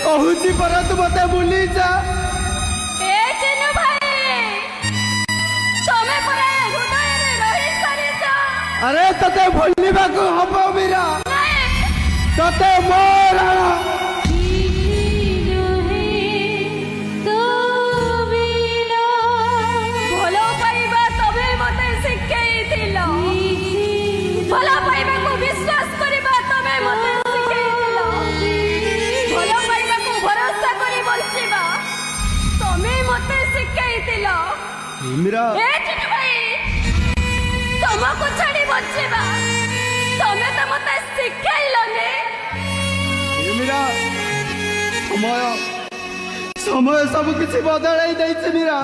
कहूची पर तू मते भूली जा। ए चिन्नू भाई तमे परे हृदय रे रही सारिछ। अरे तते भूलिबा को हबो मीरा नहीं तते मोर भलो पाइबा तबे मते शिखैथिलो। भलो पाइबा को विश्वास करिबा तबे मते शिखैथिलो। भलो पाइबा को भरोसा करी बलचिबा तमे मते शिखैथिलो। मीरा ए चिन्नू भाई तमको छाड़ी बलचिबा तमे त मते शिखैलोने। मीरा समय समय सब किसी बदलाई दैছে मीरा।